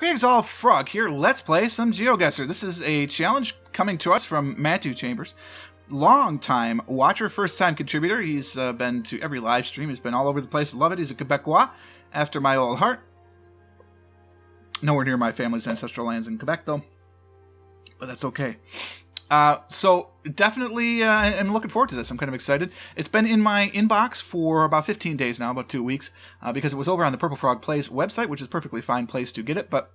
Greetings all, Frog here. Let's play some GeoGuessr. This is a challenge coming to us from Matthew Chambers. Long-time watcher, first-time contributor. He's been to every live stream. He's been all over the place. Love it. He's a Quebecois after my old heart. Nowhere near my family's ancestral lands in Quebec, though. But that's okay. So definitely I'm looking forward to this. I'm kind of excited. It's been in my inbox for about 15 days now, about 2 weeks, because it was over on the Purple Frog Plays website, which is a perfectly fine place to get it, but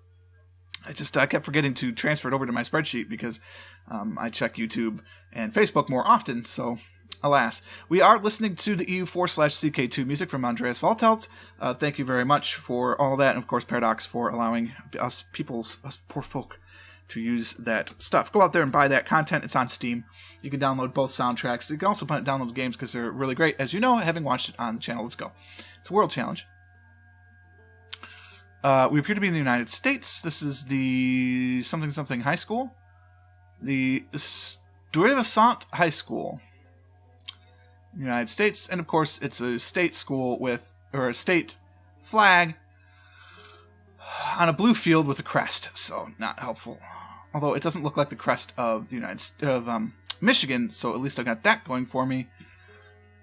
I kept forgetting to transfer it over to my spreadsheet because I check YouTube and Facebook more often, so alas. We are listening to the EU4/CK2 music from Andreas Valtelt. Thank you very much for all that, and of course Paradox for allowing us poor folk, to use that stuff. Go out there and buy that content. It's on Steam. You can download both soundtracks. You can also download the games because they're really great, as you know, having watched it on the channel. Let's go. It's a world challenge. We appear to be in the United States. This is the something high school. The Stuyvesant High School in the United States. And of course, it's a state school or a state flag on a blue field with a crest. So not helpful. Although it doesn't look like the crest of the Michigan, so at least I got that going for me,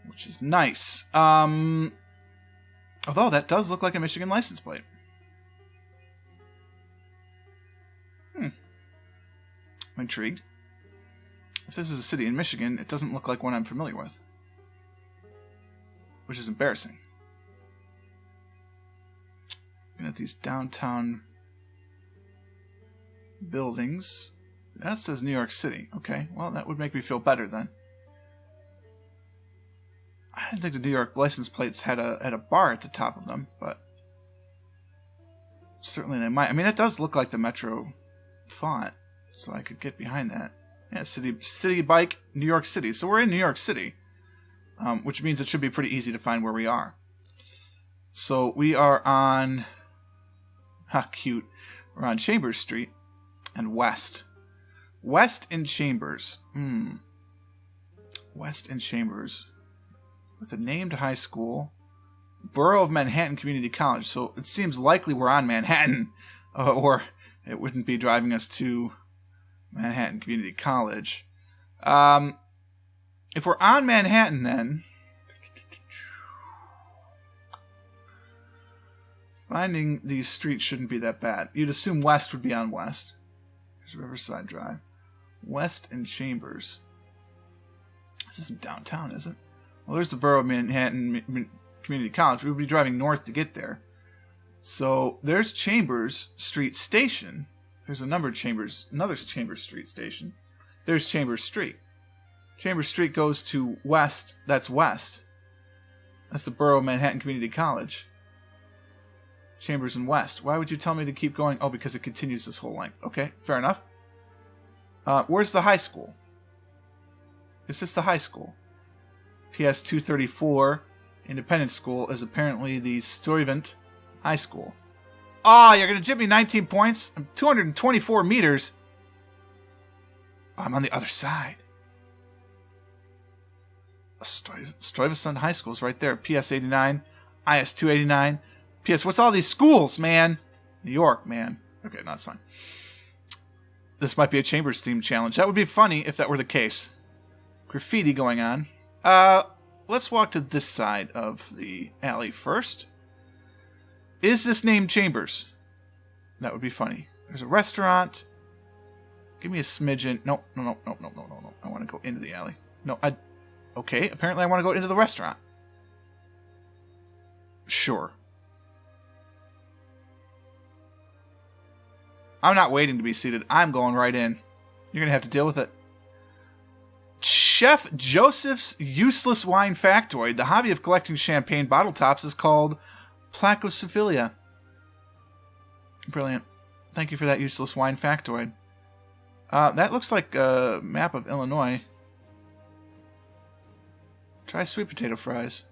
which is nice. Although that does look like a Michigan license plate. I'm intrigued. If this is a city in Michigan, it doesn't look like one I'm familiar with, which is embarrassing. Looking at these downtown buildings. That says New York City. Okay, well, that would make me feel better then. I didn't think the New York license plates had a bar at the top of them, but certainly they might. I mean, it does look like the Metro font, so I could get behind that. Yeah, city bike, New York City. So we're in New York City, which means it should be pretty easy to find where we are. So we are on... Ha, cute. We're on Chambers Street and West. West and Chambers. West and Chambers. With a named high school. Borough of Manhattan Community College. So it seems likely we're on Manhattan. Or it wouldn't be driving us to Manhattan Community College. If we're on Manhattan then... Finding these streets shouldn't be that bad. You'd assume West would be on West. There's Riverside Drive. West and Chambers. This isn't downtown, is it? Well, there's the Borough of Manhattan Community College. We would be driving north to get there. So there's Chambers Street Station. There's another Chambers Street Station. There's Chambers Street. Chambers Street goes to West. That's West. That's the Borough of Manhattan Community College. Chambers and West. Why would you tell me to keep going? Oh, because it continues this whole length. Okay, fair enough. Where's the high school? Is this the high school? PS 234 Independence School is apparently the Stuyvesant High School. Oh, you're going to jib me 19 points? I'm 224 meters. Oh, I'm on the other side. Stuyvesant High School is right there. PS 89, IS 289. P.S. What's all these schools, man? New York, man. Okay, no, that's fine. This might be a Chambers-themed challenge. That would be funny if that were the case. Graffiti going on. Let's walk to this side of the alley first. Is this named Chambers? That would be funny. There's a restaurant. Give me a smidgen. No. I want to go into the alley. Okay, apparently I want to go into the restaurant. Sure. I'm not waiting to be seated. I'm going right in. You're going to have to deal with it. Chef Joseph's Useless Wine Factoid. The hobby of collecting champagne bottle tops is called Placosophilia. Brilliant. Thank you for that useless wine factoid. That looks like a map of Illinois. Try sweet potato fries.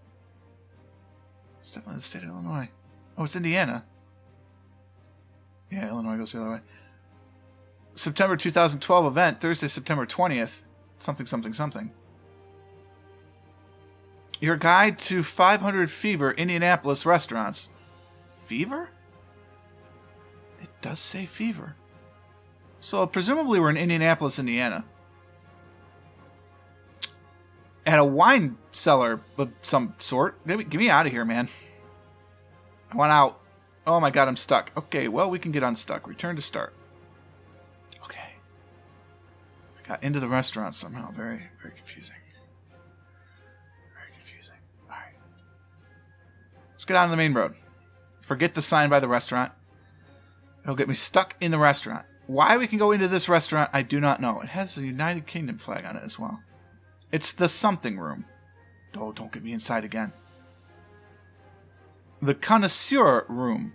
It's definitely the state of Illinois. Oh, it's Indiana. Yeah, Illinois goes the other way. September 2012 event, Thursday, September 20th. Something. Your guide to 500 Fever Indianapolis restaurants. Fever? It does say fever. So presumably we're in Indianapolis, Indiana. At a wine cellar of some sort. Get me out of here, man. I want out. Oh my god, I'm stuck. Okay, well, we can get unstuck. Return to start. Okay. I got into the restaurant somehow. Very, very confusing. Very confusing. Alright. Let's get on the main road. Forget the sign by the restaurant. It'll get me stuck in the restaurant. Why we can go into this restaurant, I do not know. It has the United Kingdom flag on it as well. It's the something room. Oh, don't get me inside again. The connoisseur room.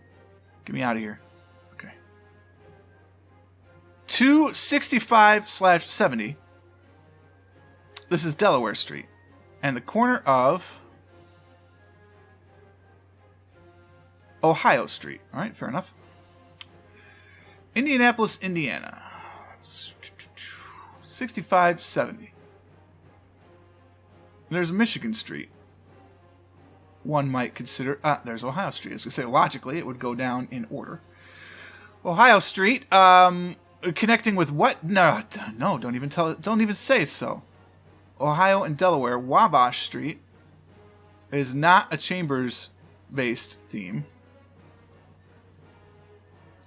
Get me out of here. Okay. 265/70. This is Delaware Street. And the corner of Ohio Street. All right, fair enough. Indianapolis, Indiana. 6570. There's Michigan Street. One might consider... there's Ohio Street. I was going to say, logically, it would go down in order. Ohio Street, connecting with what? No, don't even tell it. Don't even say so. Ohio and Delaware, Wabash Street is not a Chambers-based theme.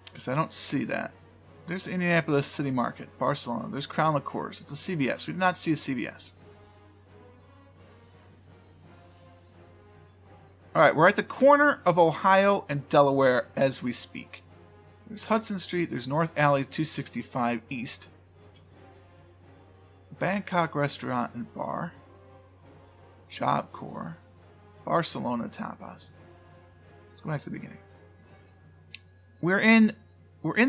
Because I don't see that. There's Indianapolis City Market, Barcelona. There's Crown Liqueurs. It's a CVS. We did not see a CVS. Alright, we're at the corner of Ohio and Delaware as we speak. There's Hudson Street. There's North Alley 265 East. Bangkok Restaurant and Bar. Job Corps. Barcelona Tapas. Let's go back to the beginning. We're in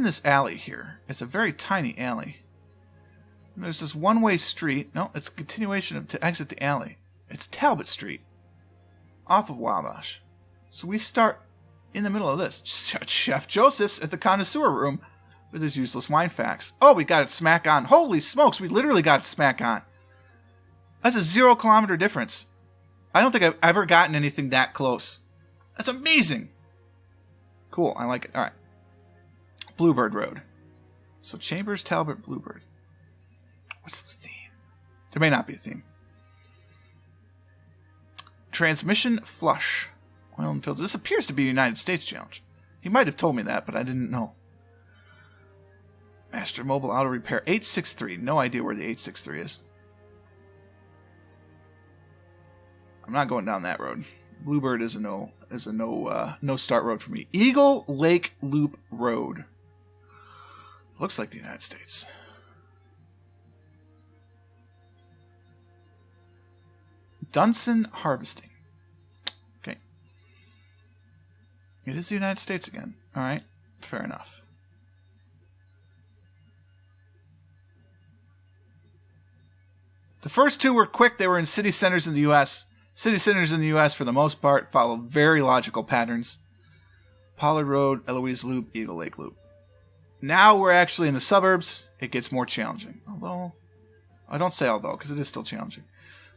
this alley here. It's a very tiny alley. And there's this one-way street. No, it's a continuation to exit the alley. It's Talbot Street. Off of Wabash. So we start in the middle of this. Chef Joseph's at the connoisseur room with his useless wine facts. Oh, we got it smack on. Holy smokes, we literally got it smack on. That's a 0 kilometer difference. I don't think I've ever gotten anything that close. That's amazing. Cool, I like it. All right. Bluebird Road. So Chambers, Talbot, Bluebird. What's the theme? There may not be a theme. Transmission flush. Oil and filter. This appears to be a United States challenge. He might have told me that, but I didn't know. Master Mobile Auto Repair 863. No idea where the 863 is. I'm not going down that road. Bluebird is a no start road for me. Eagle Lake Loop Road. Looks like the United States. Dunson Harvesting. Okay. It is the United States again. All right. Fair enough. The first two were quick. They were in city centers in the U.S. City centers in the U.S., for the most part, follow very logical patterns. Pollard Road, Eloise Loop, Eagle Lake Loop. Now we're actually in the suburbs. It gets more challenging. Although, I don't say although, because it is still challenging.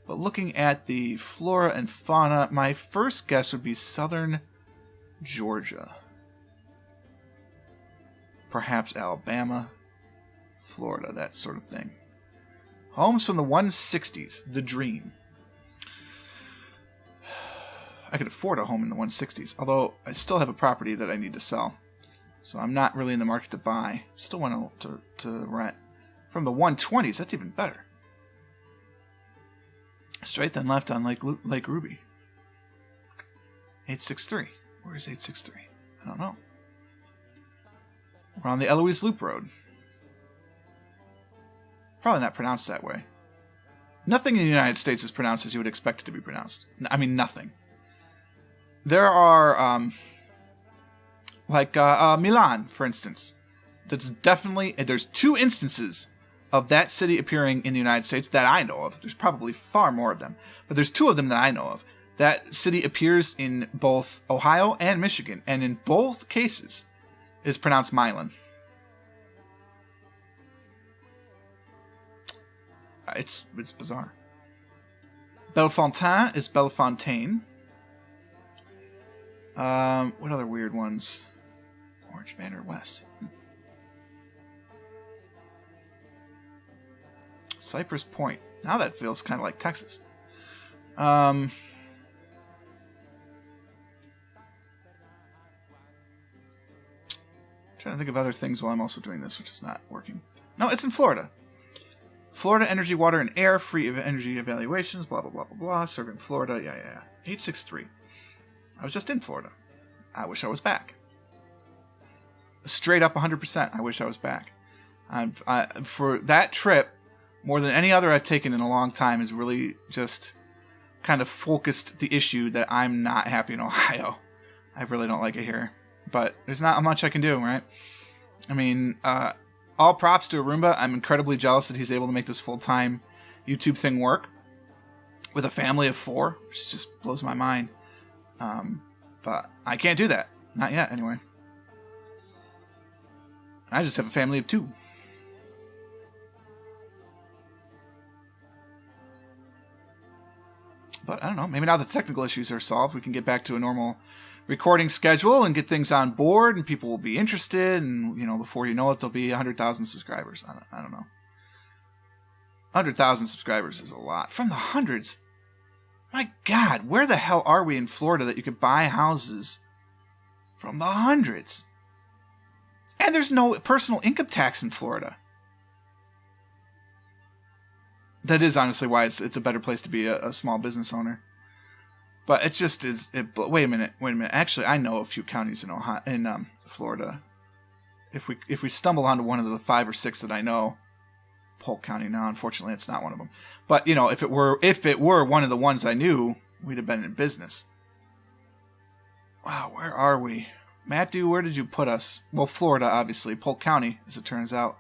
But looking at the flora and fauna, my first guess would be southern Georgia. Perhaps Alabama, Florida, that sort of thing. Homes from the 160s, the dream. I could afford a home in the 160s, although I still have a property that I need to sell. So I'm not really in the market to buy. Still want to rent. From the 120s, that's even better. Straight then left on Lake Ruby. 863. Where's 863? I don't know. We're on the Eloise Loop Road. Probably not pronounced that way. Nothing in the United States is pronounced as you would expect it to be pronounced. I mean, nothing. There are, Milan, for instance. That's definitely, there's 2 instances of that city appearing in the United States that I know of. There's probably far more of them, but there's 2 of them that I know of. That city appears in both Ohio and Michigan, and in both cases is pronounced Milan. It's bizarre. Bellefontaine is Bellefontaine. What other weird ones? Orange Manor West. Cypress Point. Now that feels kind of like Texas. Trying to think of other things while I'm also doing this, which is not working. No, it's in Florida. Florida Energy, Water, and Air, free of energy evaluations, blah, blah, blah, blah, blah. Serving Florida, yeah. 863. I was just in Florida. I wish I was back. Straight up 100%. I wish I was back. For that trip, more than any other I've taken in a long time, is really just kind of focused the issue that I'm not happy in Ohio. I really don't like it here. But there's not much I can do, right? I mean, all props to Roomba. I'm incredibly jealous that he's able to make this full-time YouTube thing work with a family of 4, which just blows my mind. But I can't do that. Not yet, anyway. I just have a family of 2. But I don't know. Maybe now the technical issues are solved, we can get back to a normal recording schedule and get things on board, and people will be interested. And before you know it, there'll be 100,000 subscribers. I don't know. 100,000 subscribers is a lot from the hundreds. My God, where the hell are we in Florida that you could buy houses from the hundreds? And there's no personal income tax in Florida. That is honestly why it's a better place to be a small business owner. But it just is. Wait a minute. Actually, I know a few counties in Florida. If we stumble onto one of the 5 or 6 that I know, Polk County. Now, unfortunately, it's not one of them. But if it were one of the ones I knew, we'd have been in business. Wow, where are we, Matthew? Where did you put us? Well, Florida, obviously. Polk County, as it turns out.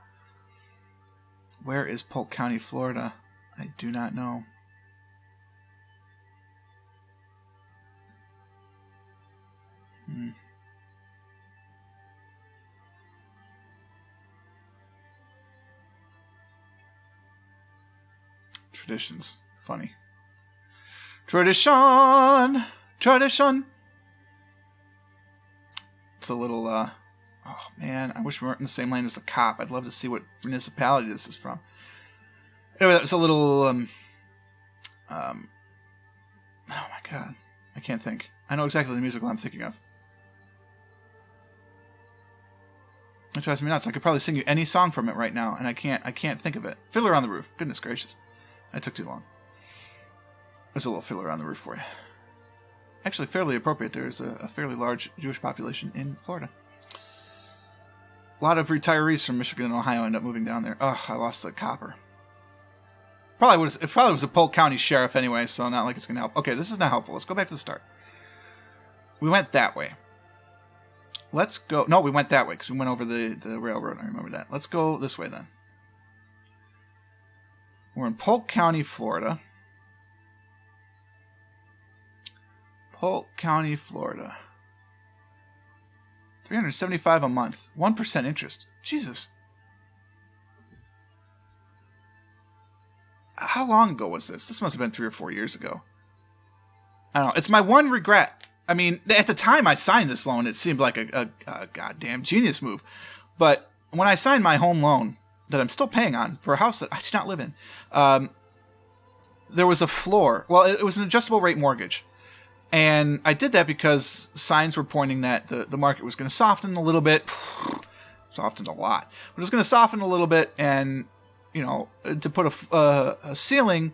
Where is Polk County, Florida? I do not know. Traditions. Funny. Tradition! It's a little, oh man, I wish we weren't in the same lane as the cop. I'd love to see what municipality this is from. Anyway, that was a little, oh my God. I can't think. I know exactly the musical I'm thinking of. It drives me nuts. I could probably sing you any song from it right now, and I can't think of it. Fiddler on the Roof. Goodness gracious. That took too long. There's a little Fiddler on the Roof for you. Actually, fairly appropriate. There's a fairly large Jewish population in Florida. A lot of retirees from Michigan and Ohio end up moving down there. Ugh, I lost the copper. It probably was a Polk County sheriff anyway, so not like it's going to help. Okay, this is not helpful. Let's go back to the start. We went that way. Let's go... No, we went that way because we went over the railroad. I remember that. Let's go this way then. We're in Polk County, Florida. Polk County, Florida. $375 a month. 1% interest. Jesus. How long ago was this? This must have been 3 or 4 years ago. I don't know. It's my one regret. I mean, at the time I signed this loan, it seemed like a goddamn genius move. But when I signed my home loan that I'm still paying on for a house that I do not live in, there was a floor. Well, it was an adjustable rate mortgage. And I did that because signs were pointing that the market was going to soften a little bit. Softened a lot. But it was going to soften a little bit, and to put a ceiling,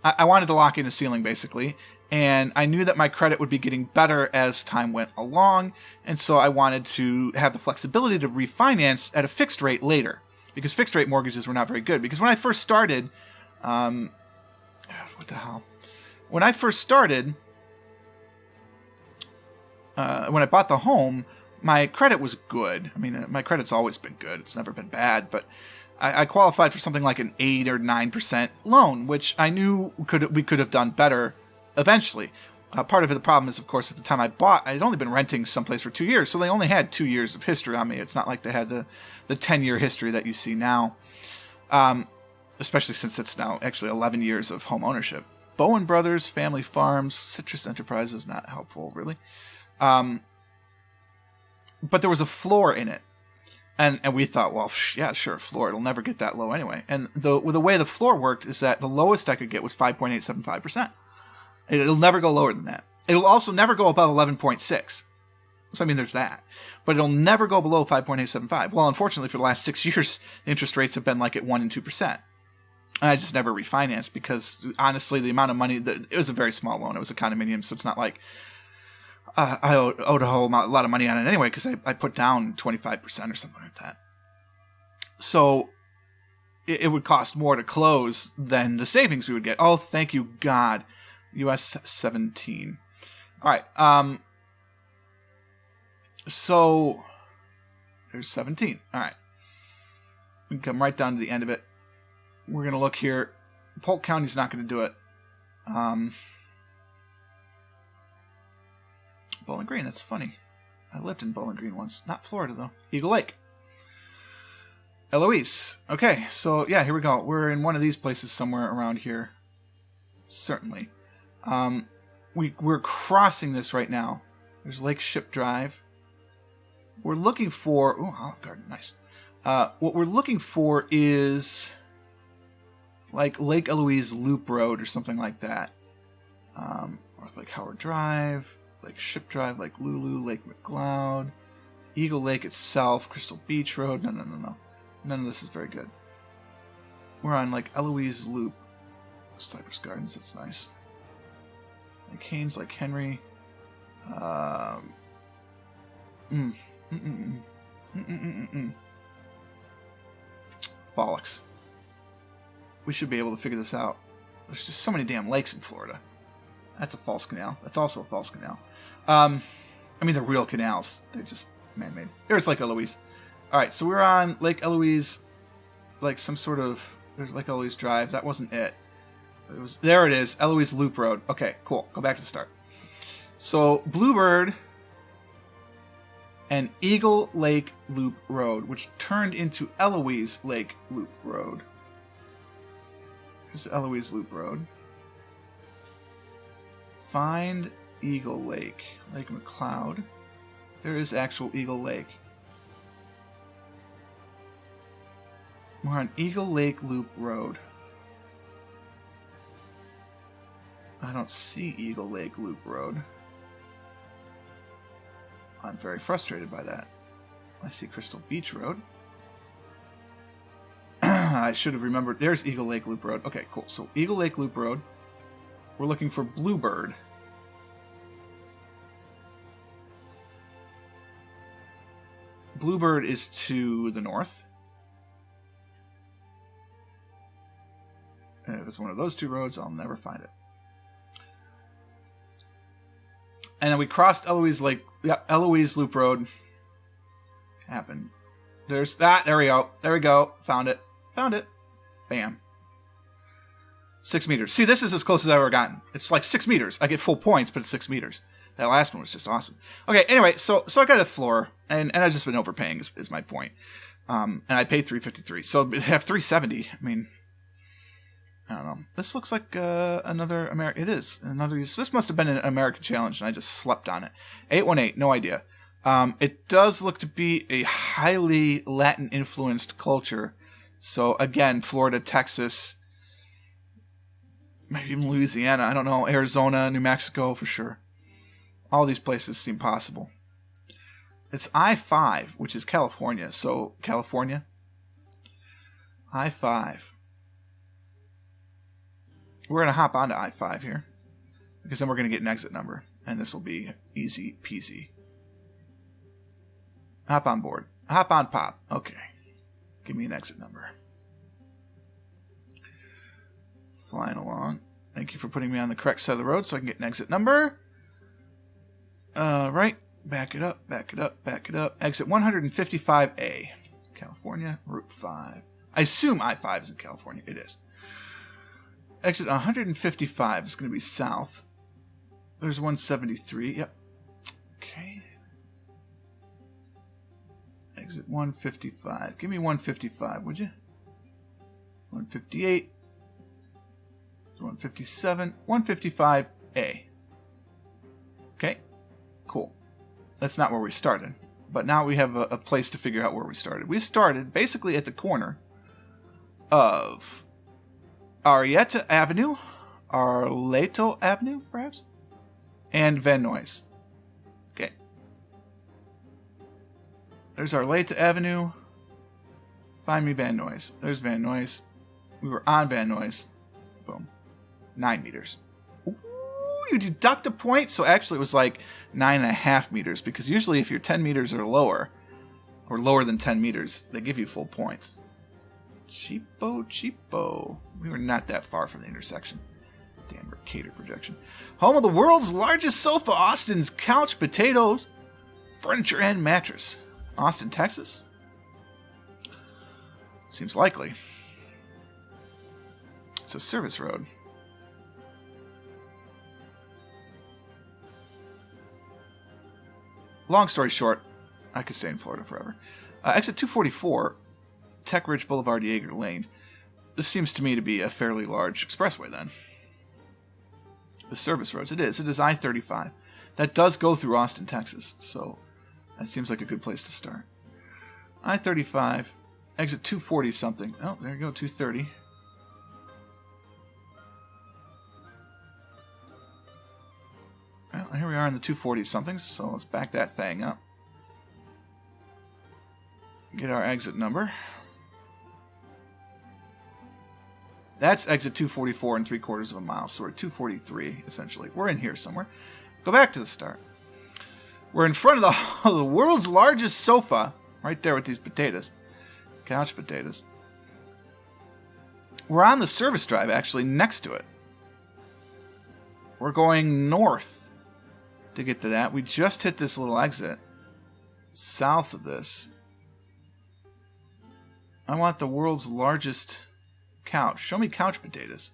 I wanted to lock in a ceiling, basically. And I knew that my credit would be getting better as time went along. And so I wanted to have the flexibility to refinance at a fixed rate later. Because fixed rate mortgages were not very good. Because when I first started... what the hell? When I first started... when I bought the home, my credit was good. I mean, my credit's always been good. It's never been bad. But I qualified for something like an 8 or 9% loan, which I knew we could have done better eventually. Part of the problem is, of course, at the time I bought, I had only been renting someplace for 2 years, so they only had 2 years of history on me. It's not like they had the 10-year history that you see now, especially since it's now actually 11 years of home ownership. Bowen Brothers, Family Farms, Citrus Enterprises, not helpful, really. but there was a floor in it. And we thought, well, yeah, sure, floor. It'll never get that low anyway. And the way the floor worked is that the lowest I could get was 5.875%. It'll never go lower than that. It'll also never go above 11.6. So, I mean, there's that. But it'll never go below 5.875. Well, unfortunately, for the last 6 years, interest rates have been like at 1% and 2%. And I just never refinanced because, honestly, the amount of money, it was a very small loan. It was a condominium, so it's not like I owed a lot of money on it anyway because I put down 25% or something like that. So it would cost more to close than the savings we would get. Oh, thank you, God. US 17. All right. So there's 17. All right. We can come right down to the end of it. We're going to look here. Polk County's not going to do it. Bowling Green, that's funny. I lived in Bowling Green once. Not Florida, though. Eagle Lake. Eloise. Okay, so yeah, here we go. We're in one of these places somewhere around here. Certainly. We're crossing this right now. There's Lake Ship Drive. We're looking for... Ooh, Olive Garden, nice. What we're looking for is like Lake Eloise Loop Road or something like that. Or it's like Howard Drive... Lake Ship Drive, Lake Lulu, Lake McLeod, Eagle Lake itself, Crystal Beach Road. No. None of this is very good. We're on Lake Eloise Loop. Cypress Gardens, that's nice. Lake Haynes, Lake Henry. Bollocks. We should be able to figure this out. There's just so many damn lakes in Florida. That's a false canal. That's also a false canal. I mean, they're real canals. They're just man-made. There's Lake Eloise. All right, so we're on Lake Eloise, like some sort of... There's Lake Eloise Drive. That wasn't it. There it is. Eloise Loop Road. Okay, cool. Go back to the start. So, Bluebird and Eagle Lake Loop Road, which turned into Eloise Lake Loop Road. Here's Eloise Loop Road. Find Eagle Lake. Lake McLeod. There is actual Eagle Lake. We're on Eagle Lake Loop Road. I don't see Eagle Lake Loop Road. I'm very frustrated by that. I see Crystal Beach Road. I should have remembered. There's Eagle Lake Loop Road. Okay, cool. So Eagle Lake Loop Road. We're looking for Bluebird. Bluebird is to the north. And if it's one of those two roads, I'll never find it. And then we crossed Eloise Lake. Yeah, Eloise Loop Road. Happened. There's that. There we go. There we go. Found it. Found it. Bam. 6 meters. See, this is as close as I've ever gotten. It's like 6 meters. I get full points, but it's 6 meters. That last one was just awesome. Okay, anyway, so I got a floor, and I've just been overpaying is my point. And I paid $353, so I have $370. I mean, I don't know. This looks like another American. It is another. This must have been an American challenge, and I just slept on it. 818, no idea. It does look to be a highly Latin-influenced culture. So again, Florida, Texas, maybe even Louisiana. I don't know. Arizona, New Mexico for sure. All these places seem possible. It's I-5, which is California. So, California. I-5. We're going to hop onto I-5 here. Because then we're going to get an exit number. And this will be easy peasy. Hop on board. Hop on pop. Okay. Give me an exit number. Flying along. Thank you for putting me on the correct side of the road so I can get an exit number. Right. Back it up, back it up, back it up. Exit 155A. California, Route 5. I assume I-5 is in California. It is. Exit 155 is going to be south. There's 173. Yep. Okay. Exit 155. Give me 155, would you? 158. 157. 155A. Okay. Cool. That's not where we started, but now we have a place to figure out where we started. We started basically at the corner of Arietta Avenue, Arleto Avenue, perhaps, and Van Nuys. Okay. There's Arleto Avenue. Find me Van Nuys. There's Van Nuys. We were on Van Nuys. Boom. 9 meters. Ooh, you deduct a point? So actually it was like 9.5 meters, because usually if you're 10 meters or lower than 10 meters, they give you full points. Cheapo. We were not that far from the intersection. Damn Mercator projection. Home of the world's largest sofa, Austin's Couch Potatoes, Furniture and Mattress. Austin, Texas? Seems likely. It's a service road. Long story short, I could stay in Florida forever. Exit 244, Tech Ridge Boulevard, Yeager Lane. This seems to me to be a fairly large expressway then. The service roads. It is I-35. That does go through Austin, Texas, so that seems like a good place to start. I-35, exit 240 something. Oh, there you go, 230. Well, here we are in the 240 something, so let's back that thing up. Get our exit number. That's exit 244 and 3/4 of a mile, so we're at 243, essentially. We're in here somewhere. Go back to the start. We're in front of the world's largest sofa, right there with these potatoes. Couch potatoes. We're on the service drive, actually, next to it. We're going north to get to that. We just hit this little exit. South of this. I want the world's largest couch. Show me couch potatoes.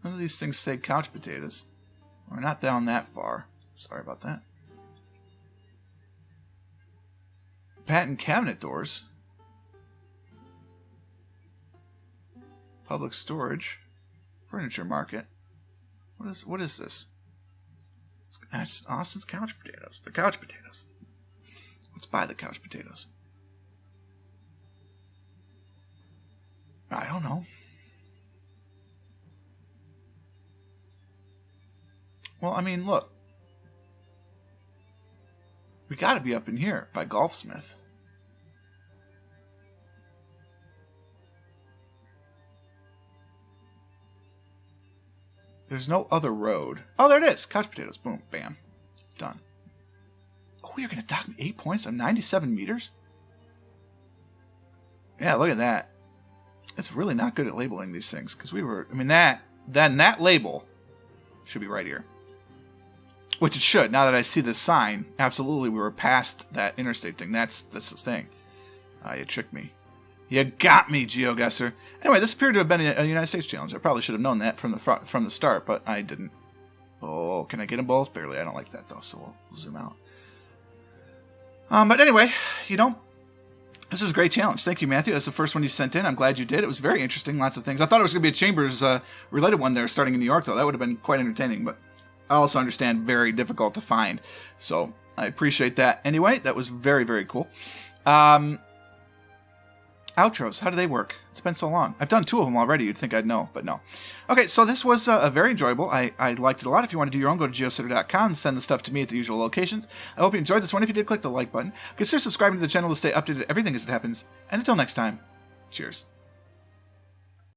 None of these things say couch potatoes. We're not down that far. Sorry about that. Patent cabinet doors. Public storage. Furniture market. What is this? It's Austin's couch potatoes. The couch potatoes. Let's buy the couch potatoes. I don't know. Well, I mean, look. We got to be up in here by Golfsmith. There's no other road. Oh, there it is. Couch potatoes. Boom. Bam. Done. Oh, you're going to dock me 8 points on 97 meters? Yeah, look at that. It's really not good at labeling these things. Because we were... I mean, that label should be right here. Which it should. Now that I see the sign, absolutely we were past that interstate thing. That's the thing. You tricked me. You got me, GeoGuessr. Anyway, this appeared to have been a United States challenge. I probably should have known that from the start, but I didn't. Oh, can I get them both? Barely. I don't like that, though, so we'll zoom out. But anyway, this was a great challenge. Thank you, Matthew. That's the first one you sent in. I'm glad you did. It was very interesting. Lots of things. I thought it was going to be a Chambers-related one there starting in New York, though. That would have been quite entertaining, but I also understand very difficult to find. So I appreciate that. Anyway, that was very, very cool. Outros, how do they work? It's been so long. I've done 2 of them already. You'd think I'd know, but no. Okay, so this was very enjoyable. I liked it a lot. If you want to do your own, go to geositter.com and send the stuff to me at the usual locations. I hope you enjoyed this one. If you did, click the like button. Consider subscribing to the channel to stay updated to everything as it happens. And until next time, cheers.